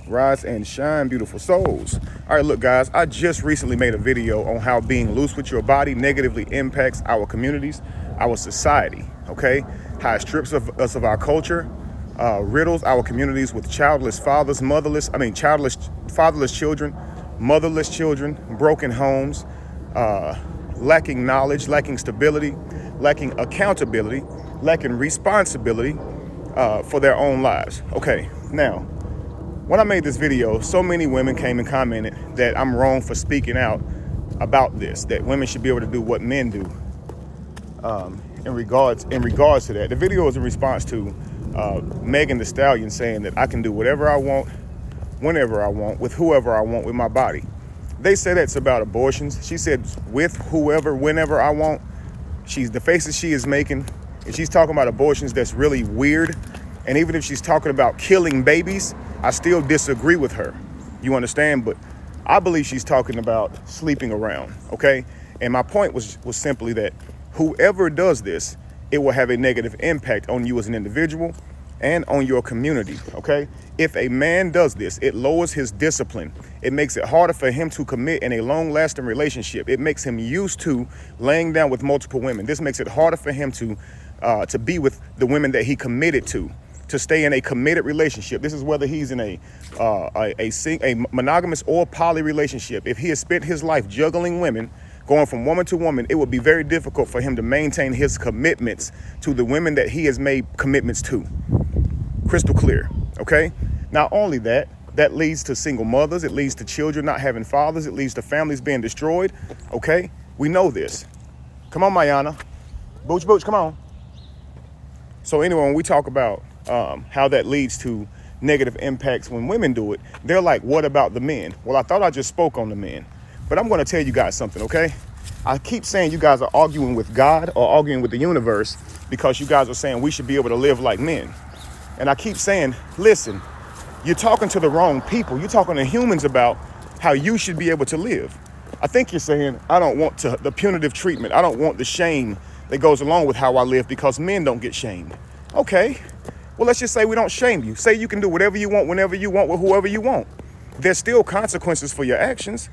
Rise and shine, beautiful souls. All right, look, guys, I just recently made a video on how being loose with your body negatively impacts our communities, our society, okay? How it strips us of our culture, riddles our communities with childless fathers, childless, fatherless children, motherless children, broken homes, lacking knowledge, lacking stability, lacking accountability, lacking responsibility for their own lives. Okay, now, when I made this video, so many women came and commented that I'm wrong for speaking out about this, that women should be able to do what men do in regards to that. The video was in response to Megan Thee Stallion saying that I can do whatever I want, whenever I want, with whoever I want with my body. They said that's about abortions. She said with whoever, whenever I want. The faces she is making, and she's talking about abortions, that's really weird. And even if she's talking about killing babies, I still disagree with her. You understand? But I believe she's talking about sleeping around, okay? And my point was simply that whoever does this, it will have a negative impact on you as an individual and on your community, okay? If a man does this, it lowers his discipline. It makes it harder for him to commit in a long-lasting relationship. It makes him used to laying down with multiple women. This makes it harder for him to be with the women that he committed to stay in a committed relationship. This is whether he's in a monogamous or poly relationship. If he has spent his life juggling women, going from woman to woman, it would be very difficult for him to maintain his commitments to the women that he has made commitments to. Crystal clear, okay? Not only that, that leads to single mothers. It leads to children not having fathers. It leads to families being destroyed, okay? We know this. Come on, Mayana. Booch, come on. So anyway, when we talk about how that leads to negative impacts when women do it, they're like, what about the men? Well, I thought I just spoke on the men, but I'm going to tell you guys something, okay? I keep saying you guys are arguing with God or arguing with the universe because you guys are saying we should be able to live like men. And I keep saying, listen, you're talking to the wrong people. You're talking to humans about how you should be able to live. I think you're saying, I don't want the punitive treatment. I don't want the shame that goes along with how I live because men don't get shamed. Okay. Well, let's just say we don't shame you. Say you can do whatever you want, whenever you want, with whoever you want. There's still consequences for your actions.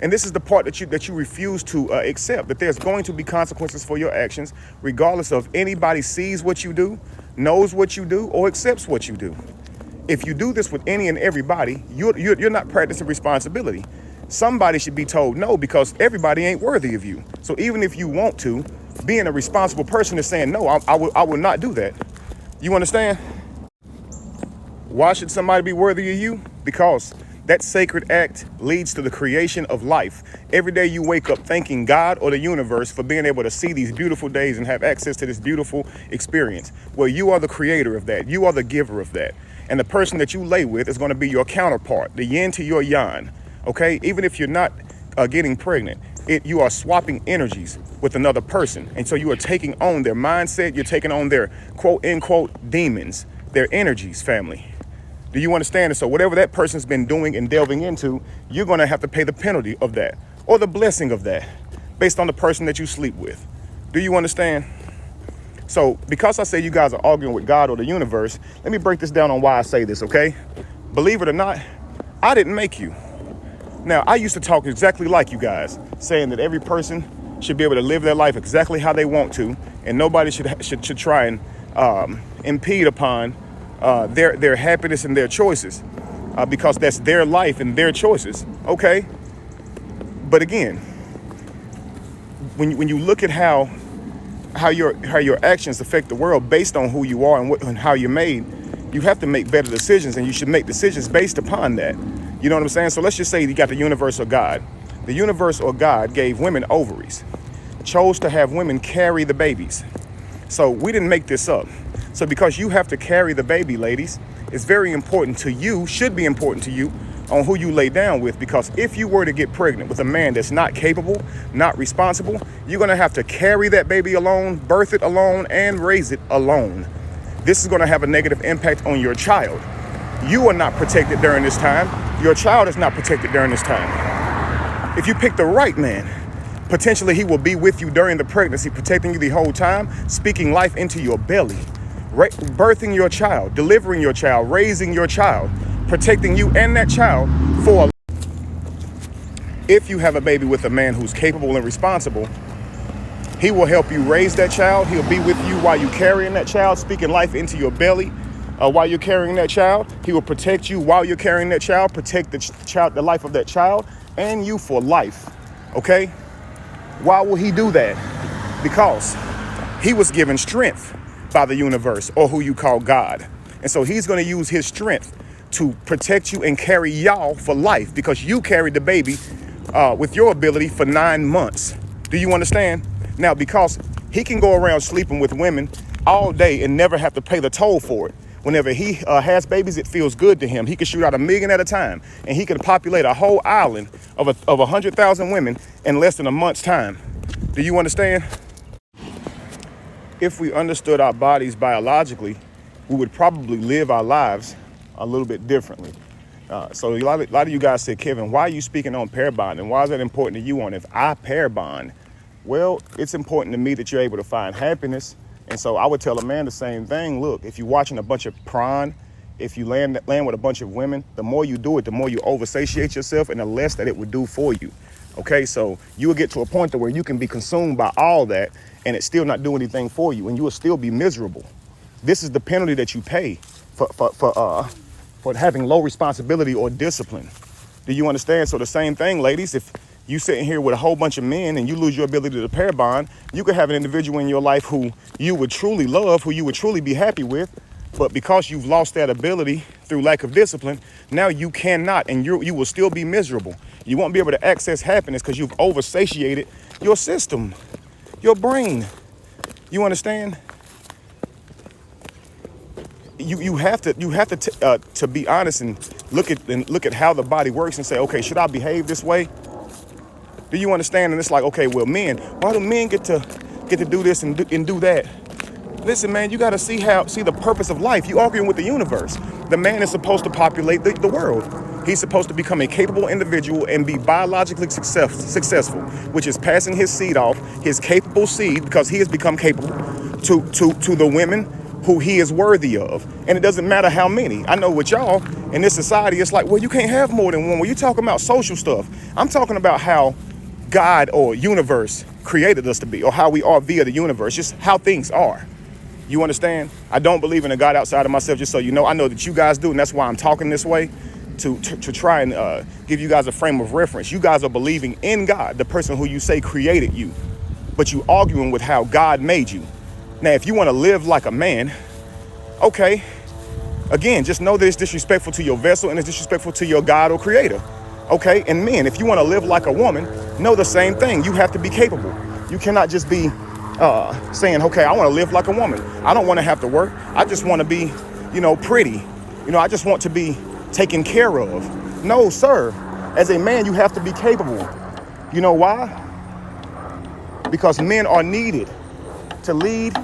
And this is the part that you refuse to accept, that there's going to be consequences for your actions, regardless of anybody sees what you do, knows what you do, or accepts what you do. If you do this with any and everybody, you're not practicing responsibility. Somebody should be told no because everybody ain't worthy of you. So even if you want to, being a responsible person is saying, no, I will not do that. You understand? Why should somebody be worthy of you? Because that sacred act leads to the creation of life. Every day you wake up thanking God or the universe for being able to see these beautiful days and have access to this beautiful experience. Well, you are the creator of that. You are the giver of that. And the person that you lay with is going to be your counterpart, the yin to your yang. Okay? Even if you're not getting pregnant, you are swapping energies with another person. And so you are taking on their mindset. You're taking on their quote unquote demons, their energies, family. Do you understand? And so whatever that person's been doing and delving into, you're going to have to pay the penalty of that or the blessing of that based on the person that you sleep with. Do you understand? So because I say you guys are arguing with God or the universe, let me break this down on why I say this, okay? Believe it or not, I didn't make you. Now, I used to talk exactly like you guys, saying that every person should be able to live their life exactly how they want to, and nobody should try and impede upon their happiness and their choices, because that's their life and their choices. Okay, but again, when you look at how your actions affect the world based on who you are and how you're made, you have to make better decisions, and you should make decisions based upon that. You know what I'm saying? So let's just say you got the universe or God. The universe or God gave women ovaries, chose to have women carry the babies. So we didn't make this up. So because you have to carry the baby, ladies, it's very important to you, should be important to you, on who you lay down with. Because if you were to get pregnant with a man that's not capable, not responsible, you're going to have to carry that baby alone, birth it alone, and raise it alone. This is going to have a negative impact on your child. You are not protected during this time. Your child is not protected during this time. If you pick the right man, potentially he will be with you during the pregnancy, protecting you the whole time, speaking life into your belly, birthing your child, delivering your child, raising your child, protecting you and that child for a if you have a baby with a man who's capable and responsible, he will help you raise that child. He'll be with you while you're carrying that child, speaking life into your belly while you're carrying that child. He will protect you while you're carrying that child, protect the life of that child and you for life, okay? Why will he do that? Because he was given strength by the universe, or who you call God. And so he's going to use his strength to protect you and carry y'all for life, because you carried the baby with your ability for 9 months. Do you understand? Now, because he can go around sleeping with women all day and never have to pay the toll for it. Whenever he has babies, it feels good to him. He can shoot out 1 million at a time, and he can populate a whole island of 100,000 women in less than a month's time. Do you understand? If we understood our bodies biologically, we would probably live our lives a little bit differently. So a lot of you guys said, Kevin, why are you speaking on pair bonding? Why is that important to you on if I pair bond? Well, it's important to me that you're able to find happiness. And so I would tell a man the same thing. Look, if you're watching a bunch of porn, if you land with a bunch of women, the more you do it, the more you oversatiate yourself and the less that it would do for you. Okay, so you will get to a point to where you can be consumed by all that and it still not do anything for you, and you will still be miserable. This is the penalty that you pay for having low responsibility or discipline. Do you understand? So the same thing, ladies, if you sitting here with a whole bunch of men and you lose your ability to pair bond, you could have an individual in your life who you would truly love, who you would truly be happy with, but because you've lost that ability through lack of discipline, now you cannot, and you will still be miserable. You won't be able to access happiness because you've oversatiated your system, your brain. You understand? You have to be honest and look at how the body works and say, okay, should I behave this way? Do you understand? And it's like, okay, well, men, why do men get to do this and do that? Listen, man, you got to see the purpose of life. You arguing with the universe. The man is supposed to populate the world. He's supposed to become a capable individual and be biologically successful, which is passing his seed off, his capable seed, because he has become capable, to the women who he is worthy of. And it doesn't matter how many. I know with y'all in this society, it's like, well, you can't have more than one. Well, you're talking about social stuff. I'm talking about how God or universe created us to be, or how we are via the universe, just how things are. You understand? I don't believe in a God outside of myself, just so you know. I know that you guys do, and that's why I'm talking this way, to try and give you guys a frame of reference. You guys are believing in God, the person who you say created you, but you arguing with how God made you. Now, if you want to live like a man, okay, again, just know that it's disrespectful to your vessel and it's disrespectful to your God or creator. Okay, and men, if you want to live like a woman, know the same thing. You have to be capable. You cannot just be saying, okay, I want to live like a woman. I don't want to have to work. I just want to be, pretty. I just want to be taken care of. No, sir. As a man, you have to be capable. You know why? Because men are needed to lead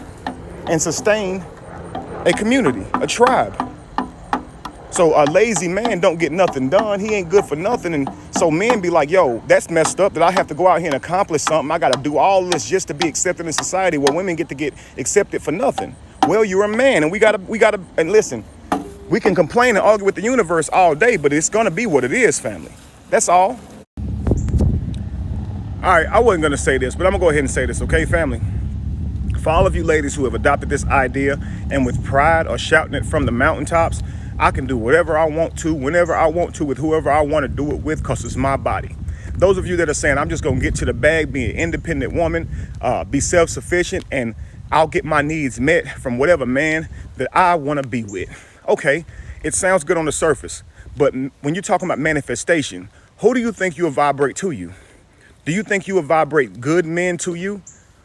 and sustain a community, a tribe. So a lazy man don't get nothing done. He ain't good for nothing. And so men be like, yo, that's messed up that I have to go out here and accomplish something. I got to do all this just to be accepted in society, where women get to get accepted for nothing. Well, you're a man, and we gotta, and listen, we can complain and argue with the universe all day, but it's going to be what it is, family. That's all. All right, I wasn't going to say this, but I'm going to go ahead and say this, okay, family? For all of you ladies who have adopted this idea and with pride are shouting it from the mountaintops, I can do whatever I want to, whenever I want to, with whoever I want to do it with, because it's my body. Those of you that are saying, I'm just going to get to the bag, be an independent woman, be self-sufficient, and I'll get my needs met from whatever man that I want to be with. Okay, it sounds good on the surface, but when you're talking about manifestation, who do you think you'll vibrate to you? Do you think you will vibrate good men to you,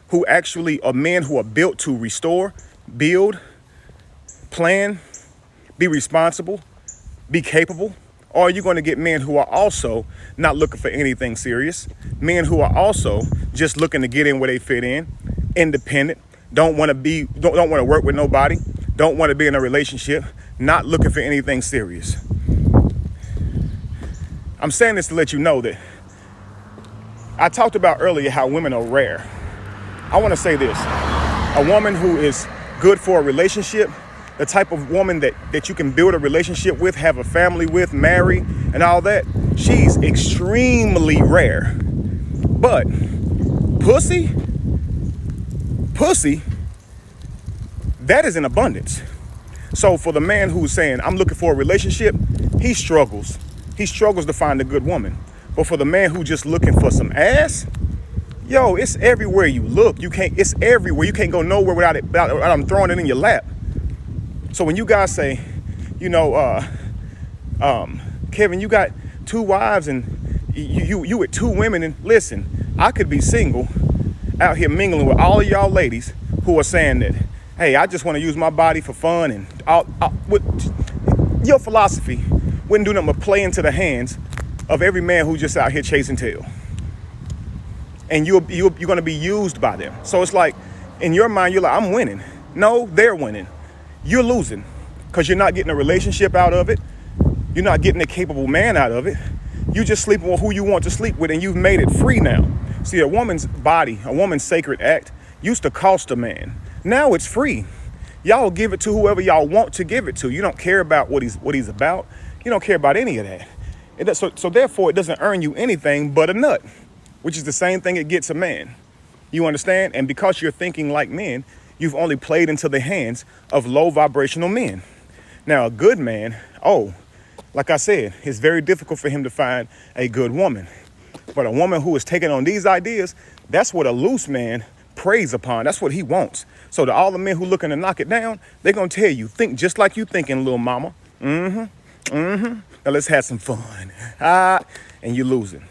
who actually are men who are built to restore, build, plan, be responsible, be capable? Or are you going to get men who are also not looking for anything serious, men who are also just looking to get in where they fit in, independent, don't want to work with nobody, don't want to be in a relationship, not looking for anything serious? I'm saying this to let you know that I talked about earlier how women are rare. I want to say this: a woman who is good for a relationship the type of woman that you can build a relationship with, have a family with, marry, and all that, she's extremely rare. But pussy, that is in abundance. So for the man who's saying, I'm looking for a relationship, he struggles. He struggles to find a good woman. But for the man who just looking for some ass, yo, it's everywhere you look. It's everywhere. You can't go nowhere without I'm throwing it in your lap. So when you guys say, Kevin, you got 2 wives and you with 2 women, and listen, I could be single out here mingling with all of y'all ladies who are saying that, hey, I just want to use my body for fun, and your philosophy wouldn't do nothing but play into the hands of every man who's just out here chasing tail. And you're going to be used by them. So it's like, in your mind, you're like, I'm winning. No, they're winning. You're losing because you're not getting a relationship out of it. You're not getting a capable man out of it. You just sleeping with who you want to sleep with, and you've made it free now. See, a woman's body, a woman's sacred act used to cost a man. Now it's free. Y'all give it to whoever y'all want to give it to. You don't care about what he's about. You don't care about any of that. So therefore, it doesn't earn you anything but a nut, which is the same thing it gets a man. You understand? And because you're thinking like men, you've only played into the hands of low vibrational men. Now, a good man, like I said, it's very difficult for him to find a good woman. But a woman who is taking on these ideas, that's what a loose man preys upon. That's what he wants. So to all the men who looking to knock it down, they're going to tell you, think just like you thinking, little mama. Now let's have some fun. And you're losing.